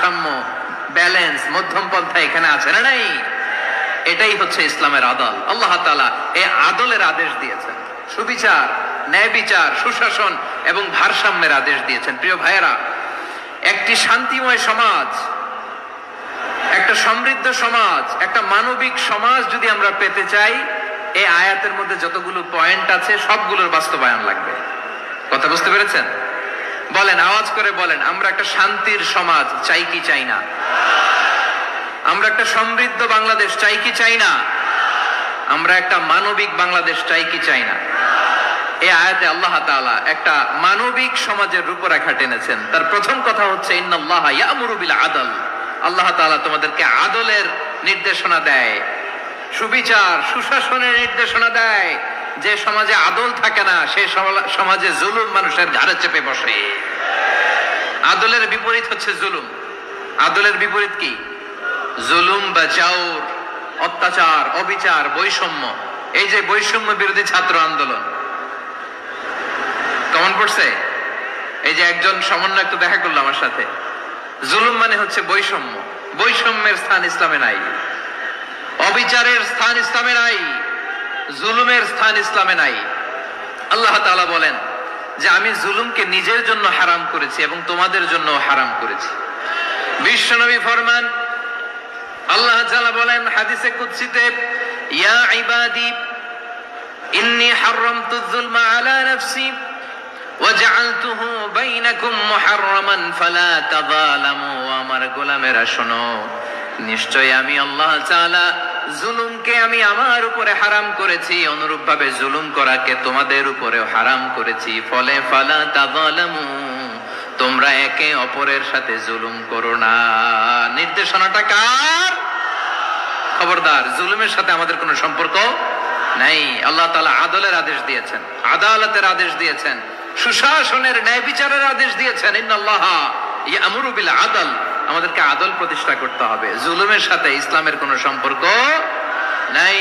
ভারসাম্য, ব্যালেন্স, মধ্যম পন্থা এখানে আছে না নাই? এটাই হচ্ছে ইসলামের আদল। আল্লাহ তাআলা এই আদলের আদেশ দিয়েছেন, সুবিচার, ন্যায় বিচার, সুশাসন এবং ভারসাম্যের আদেশ দিয়েছেন। প্রিয় ভাইয়েরা, একটি শান্তিময় সমাজ, একটা সমৃদ্ধ সমাজ, একটা মানবিক সমাজ যদি আমরা পেতে চাই, এই আয়াতের মধ্যে যতগুলো পয়েন্ট আছে সবগুলোর বাস্তবায়ন লাগবে। কথা বুঝতে পেরেছেন? বলেন, আওয়াজ করে বলেন, আমরা একটা শান্তির সমাজ চাই কি চাই না? আমরা একটা সমৃদ্ধ বাংলাদেশ চাই কি চাই না? আমরা একটা মানবিক বাংলাদেশ চাই কি চাই না? এই আয়াতে আল্লাহ তাআলা একটা মানবিক সমাজের রূপরেখা টেনেছেন। তার প্রথম কথা হচ্ছে ইন্নাল্লাহা ইয়ামুরু বিল আদল। আল্লাহ তাআলা তোমাদেরকে আদলের নির্দেশনা দেয়, সুবিচার, সুশাসনের নির্দেশনা দেয়। যে সমাজে আদল থাকে না সেই সমাজে জুলুম মানুষের ঘাড়ে চেপে বসে। আদলের বিপরীত হচ্ছে জুলুম। আদলের বিপরীত কি? জুলুম বা জাওর, অত্যাচার, অবিচার, বৈষম্য। এই যে বৈষম্য বিরোধী ছাত্র আন্দোলন কেমন পড়ছে? এই যে একজন সমন্বয়ক তো দেখা করলো আমার সাথে। জুলুম মানে হচ্ছে বৈষম্য। বৈষম্যের স্থান ইসলামে নাই, অবিচারের স্থান ইসলামে নাই, জুলুমের স্থান ইসলামে নাই। আল্লাহ তাআলা বলেন যে আমি জুলুমকে নিজের জন্য হারাম করেছি এবং তোমাদের জন্য হারাম করেছি। বিশ্বনবী ফরমান, আল্লাহ তাআলা বলেন হাদিসে কুদসিতে, ইয়া ইবাদি ইন্নী হারামতু যুলমা আলা নাফসি ওয়া জাআলতুহু বাইনাকুম মুহাররামান ফালা তাযালামু। আমার গোলামেরা শোনো, নিশ্চয় আমি আল্লাহ তাআলা জুলুমকে আমি আমার উপরে হারাম করেছি, অনুরূপভাবে জুলুম করাকে তোমাদের উপরেও হারাম করেছি। ফলে ফালা তাযালামু, তোমরা একে অপরের সাথে জুলুম করো না। নির্দেশনাটা কার? খবরদার, জুলুমের সাথে আমাদের কোনো সম্পর্ক নাই। আল্লাহ তাআলা আদলের আদেশ দিয়েছেন, আদালতের আদেশ দিয়েছেন, সুশাসনের, ন্যায় বিচারের আদেশ দিয়েছেন। ইন্নাল্লাহা ইয়ামুরু বিল আদল। আমাদেরকে আদল প্রতিষ্ঠা করতে হবে। জুলুমের সাথে ইসলামের কোনো সম্পর্ক নাই।